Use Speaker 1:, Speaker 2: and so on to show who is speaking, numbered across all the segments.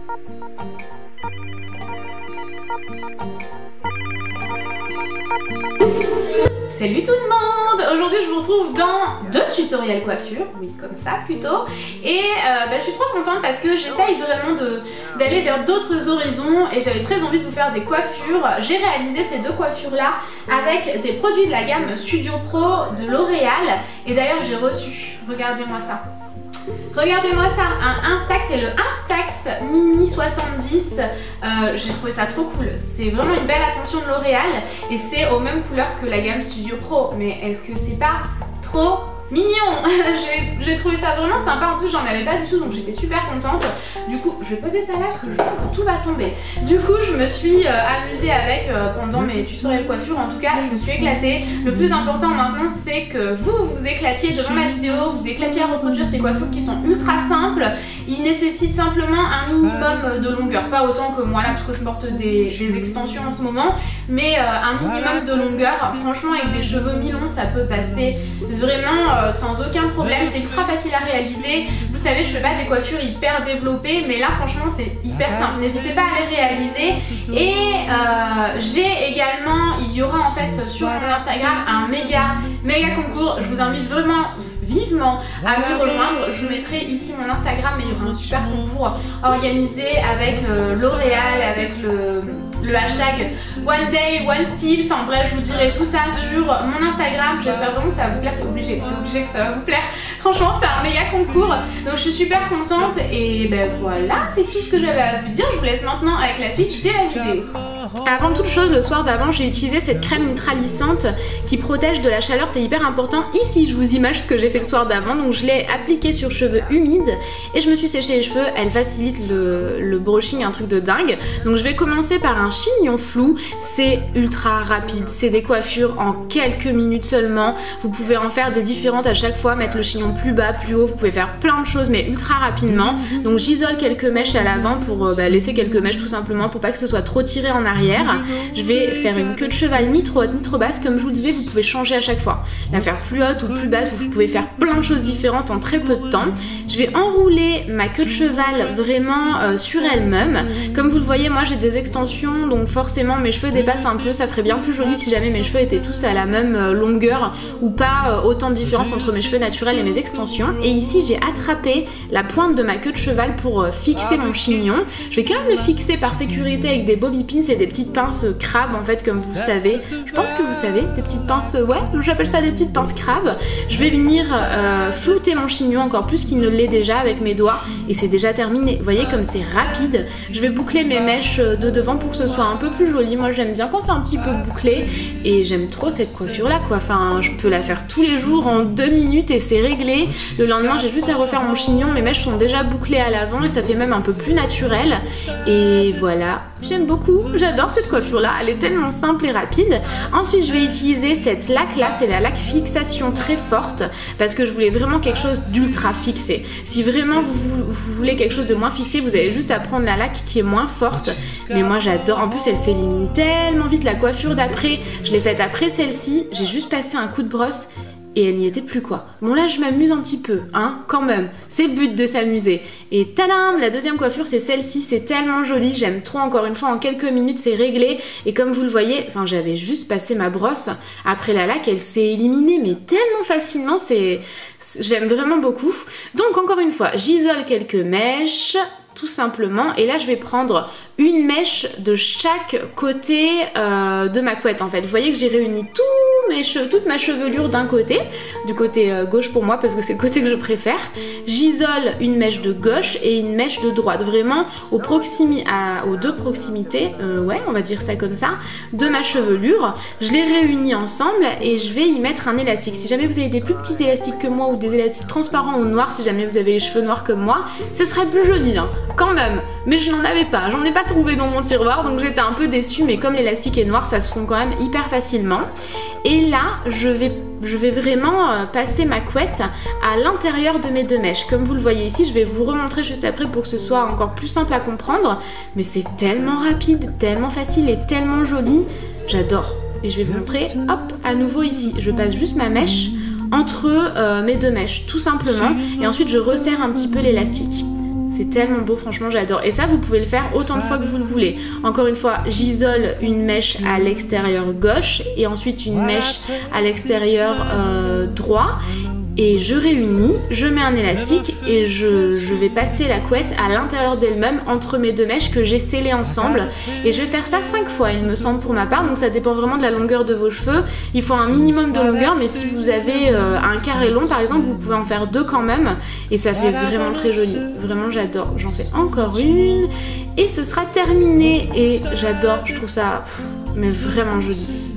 Speaker 1: Salut tout le monde! Aujourd'hui je vous retrouve dans 2 tutoriels coiffure, oui comme ça plutôt. Et je suis trop contente parce que j'essaye vraiment d'aller vers d'autres horizons et j'avais très envie de vous faire des coiffures. J'ai réalisé ces 2 coiffures là avec des produits de la gamme Studio Pro de L'Oréal. Et d'ailleurs j'ai reçu, regardez-moi ça. Regardez-moi ça, un Instax, c'est le Instax Mini 70, j'ai trouvé ça trop cool, c'est vraiment une belle attention de L'Oréal et c'est aux mêmes couleurs que la gamme Studio Pro, mais est-ce que c'est pas trop mignon? J'ai trouvé ça vraiment sympa, en plus j'en avais pas du tout donc j'étais super contente. Du coup je vais poser ça là parce que je sens que tout va tomber. Du coup je me suis amusée avec pendant mes tutoriels coiffure, en tout cas je me suis éclatée. Le plus important maintenant c'est que vous vous éclatiez devant ma vidéo, vous éclatiez à reproduire ces coiffures qui sont ultra simples. Ils nécessitent simplement un minimum de longueur, pas autant que moi là parce que je porte des extensions en ce moment, mais un minimum de longueur. Franchement avec des cheveux mi-longs ça peut passer vraiment sans aucun problème, c'est ultra facile à réaliser. Vous savez je fais pas des coiffures hyper développées mais là franchement c'est hyper simple, n'hésitez pas à les réaliser. Et j'ai également, il y aura en fait sur mon Instagram un méga concours, je vous invite vraiment vivement à me rejoindre. Je vous mettrai ici mon Instagram, mais il y aura un super concours organisé avec L'Oréal, avec le hashtag One Day One Style, enfin bref je vous dirai tout ça sur mon Instagram. J'espère vraiment que ça va vous plaire, c'est obligé que ça va vous plaire. Franchement c'est un méga concours donc je suis super contente et ben voilà, c'est tout ce que j'avais à vous dire. Je vous laisse maintenant avec la suite de la vidéo. Avant toute chose, le soir d'avant j'ai utilisé cette crème ultralisante qui protège de la chaleur, c'est hyper important. Ici je vous image ce que j'ai fait le soir d'avant, donc je l'ai appliquée sur cheveux humides et je me suis séché les cheveux. Elle facilite le brushing, un truc de dingue. Donc je vais commencer par un chignon flou, c'est ultra rapide, c'est des coiffures en quelques minutes seulement. Vous pouvez en faire des différentes à chaque fois, mettre le chignon plus bas, plus haut, vous pouvez faire plein de choses mais ultra rapidement. Donc j'isole quelques mèches à l'avant pour laisser quelques mèches tout simplement pour pas que ce soit trop tiré en arrière. Je vais faire une queue de cheval ni trop haute ni trop basse. Comme je vous le disais, vous pouvez changer à chaque fois, la faire plus haute ou plus basse, vous pouvez faire plein de choses différentes en très peu de temps. Je vais enrouler ma queue de cheval vraiment sur elle-même. Comme vous le voyez, moi j'ai des extensions donc forcément mes cheveux dépassent un peu. Ça ferait bien plus joli si jamais mes cheveux étaient tous à la même longueur ou pas autant de différence entre mes cheveux naturels et mes extensions. Et ici j'ai attrapé la pointe de ma queue de cheval pour fixer mon chignon. Je vais quand même le fixer par sécurité avec des bobby pins et des petites pinces crabes en fait, comme vous savez. Je pense que vous savez, des petites pinces, ouais, j'appelle ça des petites pinces crabes. Je vais venir flouter mon chignon encore plus qu'il ne l'est déjà avec mes doigts et c'est déjà terminé. Vous voyez comme c'est rapide. Je vais boucler mes mèches de devant pour que ce soit un peu plus joli. Moi j'aime bien quand c'est un petit peu bouclé et j'aime trop cette coiffure là quoi. Enfin je peux la faire tous les jours en 2 minutes et c'est réglé. Le lendemain j'ai juste à refaire mon chignon, mes mèches sont déjà bouclées à l'avant et ça fait même un peu plus naturel. Et voilà, j'aime beaucoup, j'adore cette coiffure là, elle est tellement simple et rapide. Ensuite je vais utiliser cette laque là, c'est la laque fixation très forte parce que je voulais vraiment quelque chose d'ultra fixé. Si vraiment vous voulez quelque chose de moins fixé, vous avez juste à prendre la laque qui est moins forte. Mais moi j'adore, en plus elle s'élimine tellement vite. La coiffure d'après, je l'ai faite après celle-ci, j'ai juste passé un coup de brosse et elle n'y était plus quoi. Bon là je m'amuse un petit peu, hein, quand même. C'est le but de s'amuser. Et tadam, la deuxième coiffure c'est celle-ci, c'est tellement joli, j'aime trop. Encore une fois en quelques minutes c'est réglé. Et comme vous le voyez, enfin j'avais juste passé ma brosse. Après la laque elle s'est éliminée mais tellement facilement, j'aime vraiment beaucoup. Donc encore une fois, j'isole quelques mèches tout simplement et là je vais prendre une mèche de chaque côté de ma couette en fait. Vous voyez que j'ai réuni toute ma chevelure d'un côté, du côté gauche pour moi parce que c'est le côté que je préfère. J'isole une mèche de gauche et une mèche de droite, vraiment aux deux proximités, ouais on va dire ça comme ça, de ma chevelure. Je les réunis ensemble et je vais y mettre un élastique. Si jamais vous avez des plus petits élastiques que moi ou des élastiques transparents ou noirs, si jamais vous avez les cheveux noirs comme moi, ce serait plus joli hein, quand même. Mais je n'en avais pas, j'en ai pas trouvé dans mon tiroir donc j'étais un peu déçue, mais comme l'élastique est noir ça se fond quand même hyper facilement. Et là je vais vraiment passer ma couette à l'intérieur de mes 2 mèches. Comme vous le voyez ici, je vais vous remontrer juste après pour que ce soit encore plus simple à comprendre. Mais c'est tellement rapide, tellement facile et tellement joli. J'adore. Et je vais vous montrer, hop, à nouveau ici. Je passe juste ma mèche entre mes 2 mèches, tout simplement. Et ensuite je resserre un petit peu l'élastique. C'est tellement beau, franchement j'adore. Et ça vous pouvez le faire autant de fois que vous le voulez. Encore une fois, j'isole une mèche à l'extérieur gauche et ensuite une mèche à l'extérieur droit. Et je réunis, je mets un élastique et je vais passer la couette à l'intérieur d'elle-même entre mes deux mèches que j'ai scellées ensemble. Et je vais faire ça 5 fois il me semble pour ma part, donc ça dépend vraiment de la longueur de vos cheveux. Il faut un minimum de longueur, mais si vous avez un carré long par exemple, vous pouvez en faire 2 quand même. Et ça fait vraiment très joli, vraiment j'adore. J'en fais encore une et ce sera terminé. Et j'adore, je trouve ça mais vraiment joli.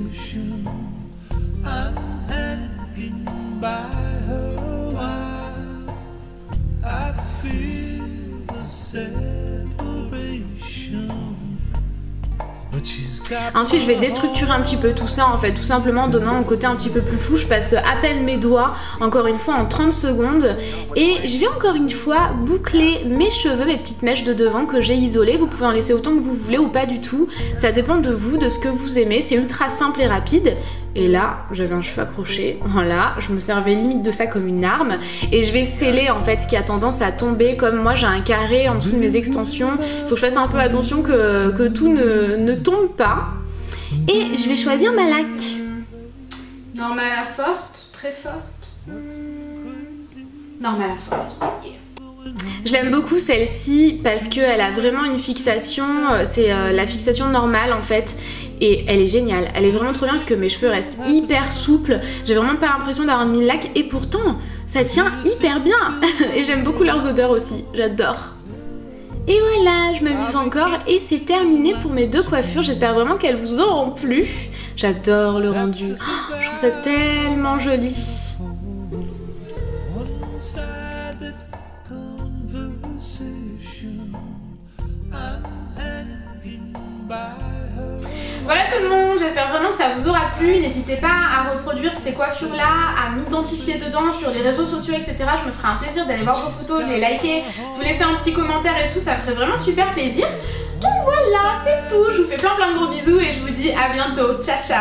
Speaker 1: Ensuite je vais déstructurer un petit peu tout ça en fait, tout simplement en donnant un côté un petit peu plus flou. Je passe à peine mes doigts encore une fois en 30 secondes et je vais encore une fois boucler mes cheveux, mes petites mèches de devant que j'ai isolées. Vous pouvez en laisser autant que vous voulez ou pas du tout, ça dépend de vous, de ce que vous aimez. C'est ultra simple et rapide. Et là, j'avais un cheveu accroché, voilà, je me servais limite de ça comme une arme. Et je vais sceller en fait, qui a tendance à tomber. Comme moi j'ai un carré en dessous de mes extensions, il faut que je fasse un peu attention que tout ne tombe pas. Et je vais choisir ma laque. Normale à forte, très forte. Normale à forte, yeah. Je l'aime beaucoup celle-ci parce qu'elle a vraiment une fixation, c'est la fixation normale en fait. Et elle est géniale, elle est vraiment trop bien parce que mes cheveux restent hyper souples. J'ai vraiment pas l'impression d'avoir mis de laque et pourtant ça tient hyper bien. Et j'aime beaucoup leurs odeurs aussi, j'adore. Et voilà, je m'amuse encore et c'est terminé pour mes 2 coiffures. J'espère vraiment qu'elles vous auront plu. J'adore le rendu, oh, je trouve ça tellement joli. Voilà tout le monde, j'espère vraiment que ça vous aura plu. N'hésitez pas à reproduire ces coiffures là, à m'identifier dedans sur les réseaux sociaux etc. Je me ferai un plaisir d'aller voir vos photos, de les liker, vous laisser un petit commentaire et tout, ça me ferait vraiment super plaisir. Donc voilà, c'est tout, je vous fais plein de gros bisous et je vous dis à bientôt, ciao ciao.